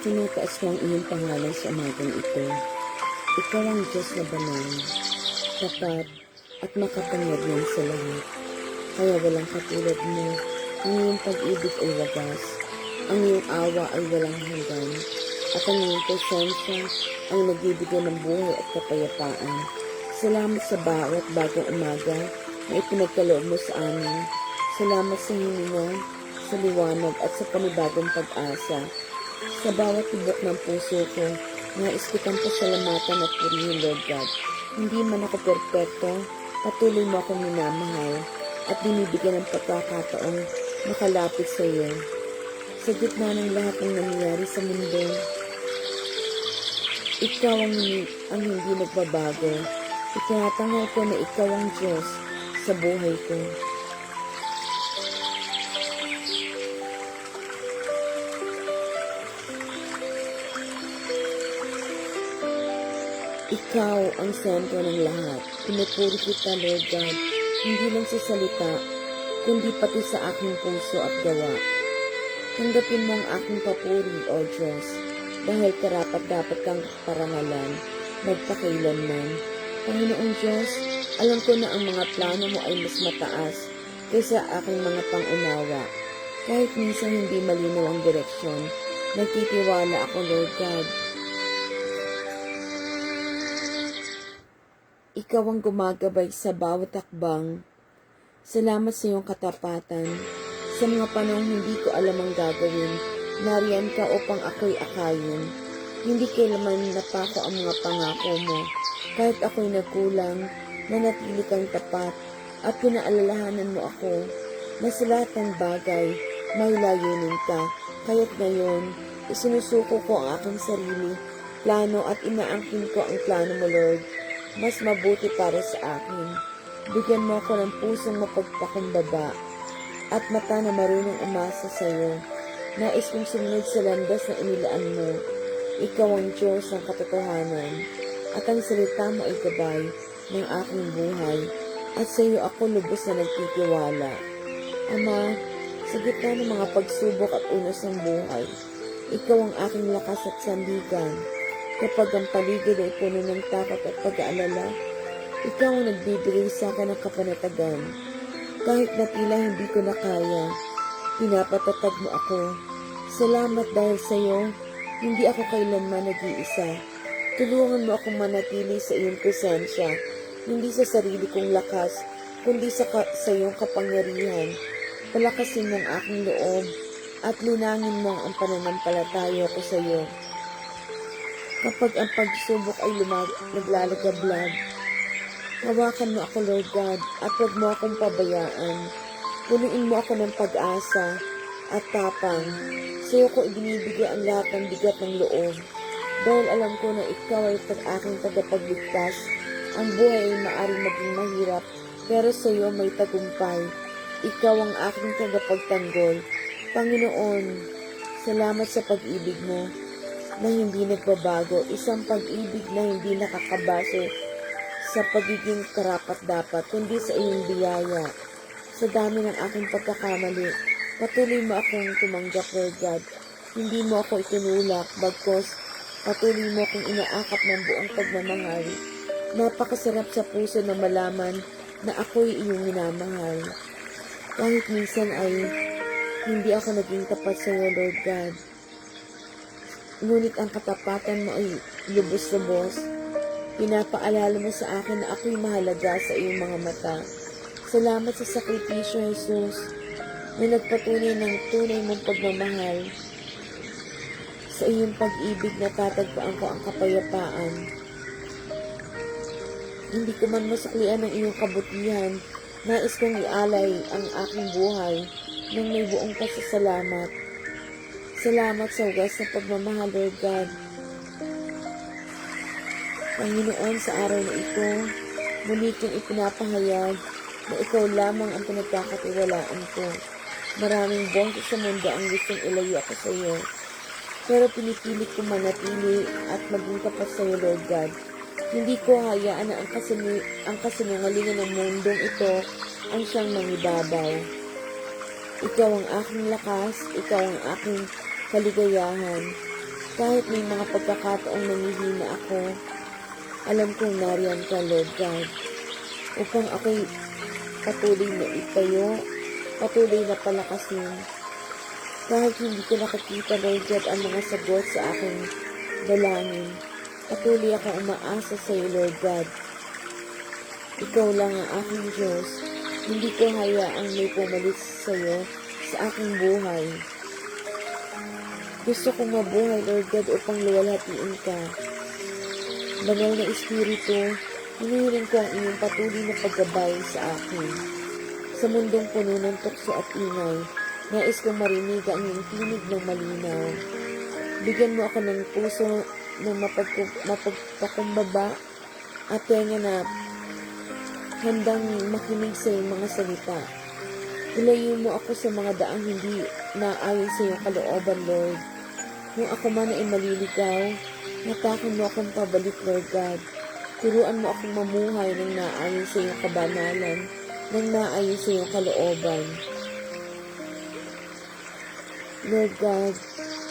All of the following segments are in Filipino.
Tinataas ko ang iyong pangalan sa umagang ito. Ikaw ang Diyos na banal, tapat at makapangyarihan sa lahat. Kaya walang katulad mo. Ang iyong pag-ibig ay wagas, ang iyong awa ay walang hanggan, at ang iyong presensya ang nagbibigay ng buhay at kapayapaan. Salamat sa bawat bagong umaga na ipinagkaloob mo sa amin. Salamat sa hininga, sa liwanag at sa panibagong pag-asa. Sa bawat tibok ng puso ko, nais kitang pasalamatan at purihin, Lord God. Hindi man ako perpekto, patuloy mo akong minamahal at binibigyan ng pagkakataong makalapit sa iyo. Sa gitna ng lahat ng nangyayari sa mundo, ikaw ang hindi nagbabago. Itinatanggol ko na ikaw ang Diyos sa buhay ko. Ikaw ang sentro ng lahat. Pinupuri kita, Lord God, hindi lang sa salita, kundi pati sa aking puso at gawa. Tanggapin mo ang aking papuri, O Diyos, dahil karapat-dapat kang parangalan, magpakailanman. Panginoong Diyos, alam ko na ang mga plano mo ay mas mataas kaysa aking mga pangunawa. Kahit minsan hindi malinaw ang direksyon, nagtitiwala ako, Lord God. Ikaw ang gumagabay sa bawat takbang. Salamat sa iyong katapatan. Sa mga panahong hindi ko alam ang gagawin, nariyan ka upang ako'y akayin. Hindi kailanman napako ang mga pangako mo. Kahit ako'y nagkulang, nanatili kang tapat at pinaalalahanan mo ako na sa lahat ng bagay, may layunin ka. Kaya't ngayon, isinusuko ko ang aking sarili, plano at inaangkin ko ang plano mo, Lord. Mas mabuti para sa akin. Bigyan mo ako ng pusong mapagpakumbaba at mata na marunong umasa sa iyo. Nais kong sumunod sa landas na inilaan mo. Ikaw ang Diyos ng katotohanan at ang salita mo ay gabay ng aking buhay at sa iyo ako lubos na nagtitiwala. Ama, sa gitna ng mga pagsubok at unos ng buhay, ikaw ang aking lakas at sandigan. Kapag ang paligid ay puno ng takot at pag-aalala, ikaw ang nagbibigay sa akin ng kapanatagan. Kahit na tila hindi ko na kaya, pinapatatag mo ako. Salamat dahil sa iyo, hindi ako kailanman nag-iisa. Tulungan mo akong manatili sa iyong presensya, hindi sa sarili kong lakas, kundi sa iyong kapangyarihan. Palakasin mo ang aking loob at linangin mo ang pananampalataya ko sa iyo. Kapag ang pagsubok ay naglalagablag, hawakan mo ako, Lord God, at huwag mo akong pabayaan. Punuin mo ako ng pag-asa at tapang. Sa iyo ko ibinibigay ang lahat ng bigat ng loob. Dahil alam ko na ikaw ay aking tagapagligtas. Ang buhay ay maaaring maging mahirap, pero sa iyo may tagumpay. Ikaw ang aking tagapagtanggol. Panginoon, salamat sa pag-ibig mo na hindi nagbabago, isang pag-ibig na hindi nakakabase sa pagiging karapat-dapat, kundi sa iyong biyaya. Sa dami ng aking pagkakamali, patuloy mo akong tumanggap, Lord God. Hindi mo ako itinulak, bagkos patuloy mo akong inaakap ng buong pagmamahal. Napakasarap sa puso na malaman na ako'y iyong minamahal. Kahit minsan ay hindi ako naging tapat sa iyo, Lord God. Ngunit ang katapatan mo ay lubos-lubos. Pinapaalala mo sa akin na ako'y mahalaga sa iyong mga mata. Salamat sa sakripisyo, Jesus, na nagpatunay ng tunay mong pagmamahal. Sa iyong pag-ibig natatagpuan ko ang kapayapaan. Hindi ko man masuklian ang iyong kabutihan. Nais kong ialay ang aking buhay nang may buong pasasalamat. Salamat sa wagas na pagmamahal, Lord God. Panginoon, sa araw na ito, muli kong ipinapahayag na ikaw lamang ang pinagkakatiwalaan ko. Maraming boses sa mundo ang gustong ilayo ako sa iyo. Pero pinipilit ko manatili at maging tapat sa iyo, Lord God. Hindi ko hayaan na ang kasinungalingan ng mundong ito ang siyang mangibabaw. Ikaw ang aking lakas, ikaw ang aking kaligayahan. Kahit may mga pagkakataong nangihina ako, alam kong nariyan ka, Lord God, upang ako'y patuloy na itayo, patuloy na palakasin. Kahit hindi ko nakikita, Lord God, ang mga sagot sa aking dalangin, patuloy akong umaasa sa iyo, Lord God. Ikaw lang ang aking Diyos. Hindi ko hayaang may pumalit sa iyo sa aking buhay. Gusto kong mabuhay, Lord God, upang luwalhatiin ka. Banal na Espiritu, hinihiling ko ang iyong patuloy na paggabay sa akin. Sa mundong puno ng tukso at ingay, nais kong marinig ang iyong tinig ng malinaw. Bigyan mo ako ng puso na mapagpakumbaba at tenga na handang makinig sa iyong mga salita. Ilayo mo ako sa mga daang hindi naayon sa iyong kalooban, Lord. Kung ako man ay maliligaw, hatakin mo akong pabalik, Lord God. Turuan mo akong mamuhay ng naayon sa iyong kabanalan, ng naayon sa iyong kalooban. Lord God,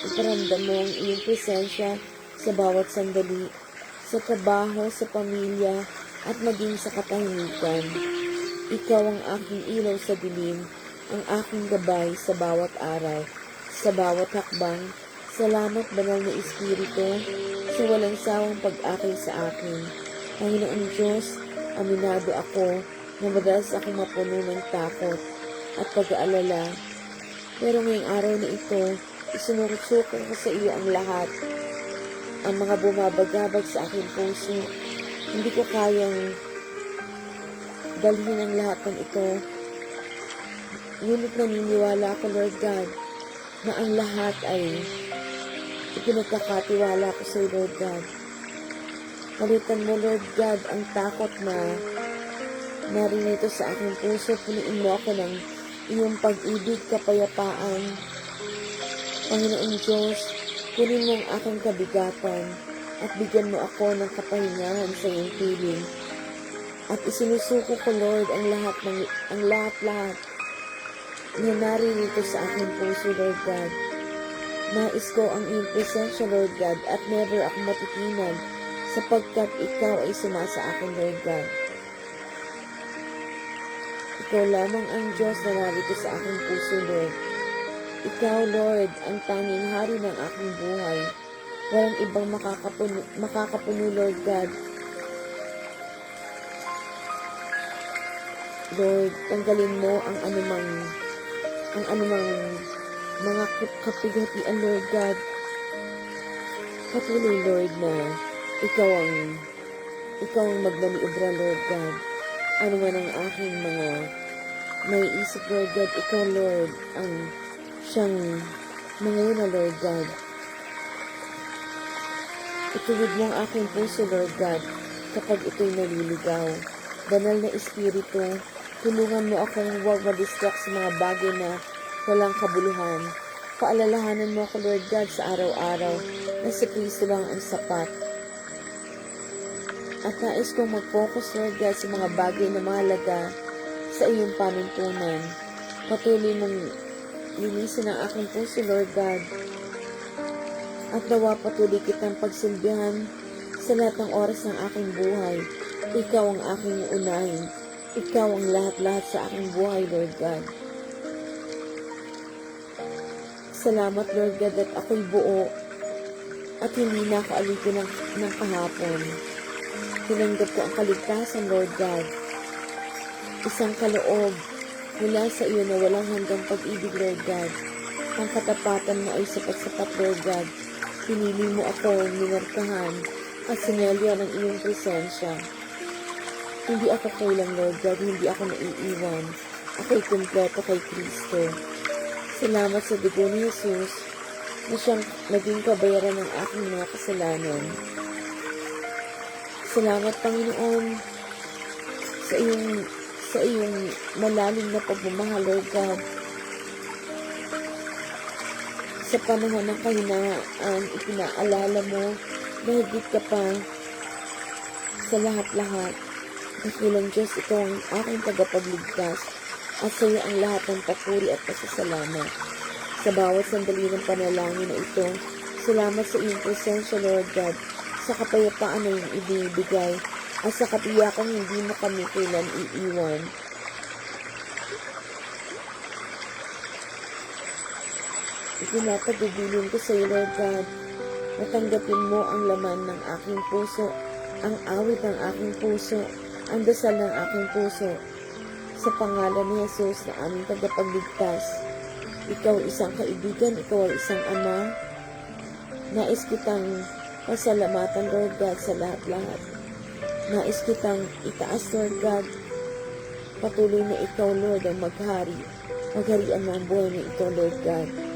iparamdam mo ang iyong presensya sa bawat sandali, sa trabaho, sa pamilya, at maging sa katahimikan. Ikaw ang aking ilaw sa dilim, ang aking gabay sa bawat araw, sa bawat hakbang. Salamat, Banal na Espiritu, sa walang sawang pag-akay sa akin. Panginoong Diyos, aminado ako na madalas akong mapuno ng takot at pag-aalala. Pero ngayong araw na ito, isinusuko ko sa iyo ang lahat. Ang mga bumabagabag sa aking puso, hindi ko kayang dalhin ang lahat ng ito. Ngunit naniniwala ako, Lord God, na ang lahat ay ipinagkakatiwala ko sa iyo, Lord God. Palitan mo, Lord God, ang takot na narinito sa aking puso. Punuin mo ako ng iyong pag-ibig, kapayapaan. Panginoong Diyos, kunin mo ang aking kabigatan at bigyan mo ako ng kapahingahan sa iyong piling. At isinusuko ko, Lord, ang lahat na naririto sa aking puso, Lord God. Nais ko ang iyong presensya, Lord God, at never ako matitinag sapagkat ikaw ay sumasa akin, Lord God. Ikaw lamang ang Diyos na narito sa aking puso, Lord. Ikaw, Lord, ang tanging hari ng aking buhay. Walang ibang makakapuno, Lord God. Lord, tanggalin mo ang anumang mga kapighatian, Lord God. Patuloy, Lord, na ikaw ang magnaniobra, Lord God. Ano man ang aking mga naiisip, Lord God, ikaw, Lord, ang siyang manguna, Lord God. Ituwid mo ang aking puso, Lord God, kapag ito'y naliligaw. Banal na Espiritu, tulungan mo akong huwag ma-distract sa mga bagay na walang kabuluhan. Paalalahanan mo ako, Lord God, sa araw-araw na si Kristo lang ang sapat. At nais kong mag-focus, Lord God, sa mga bagay na mahalaga sa iyong panuntunan. Patuloy mong linisin ang aking puso, Lord God. At nawa patuloy kitang pagsilbihan sa lahat ng oras ng aking buhay. Ikaw ang aking unahin. Ikaw ang lahat-lahat sa aking buhay, Lord God. Salamat, Lord God, at ako'y buo at hindi na ako alipin ng kahapon. Tinanggap ko ang kaligtasan, Lord God. Isang kaloob mula sa iyo na walang hanggang pag-ibig, Lord God. Ang katapatan mo ay sapat-sapat, Lord God. Pinili mo ako, minarkahan, at sinelyo ng iyong presensya. Hindi ako kailang, Lord God, hindi ako naiiwan. Ako'y kumpleto kay Kristo. Salamat sa dugo ni Jesus na siyang naging kabayaran ng aking mga kasalanan. Salamat, Panginoon, sa iyong malalim na pagmamahal, Lord God. Sa panahon ng kahinaan, ipinaalala mo na higit ka pa sa lahat-lahat. Dakilang Diyos, ikaw ang aking tagapagligtas at sa iyo ang lahat ng papuri at pasasalamat. Sa bawat sandali ng panalangin na ito, Salamat sa iyong presensya, Lord God, sa kapayapaan na iyong ibibigay, at sa katiyakang hindi mo kami kailan iiwan. Itinatagubilin ko sa iyo, Lord God, natanggapin mo ang laman ng aking puso, ang awit ng aking puso, ang dasal ng aking puso. Sa pangalan ni Jesus na aming tagapagligtas, ikaw isang kaibigan, ikaw ay isang ama. Nais kitang pasalamatan, Lord God, sa lahat-lahat. Nais kitang itaas, Lord God. Patuloy na ikaw, Lord, ang maghari. Magharian mo ang buhay na ito, Lord God.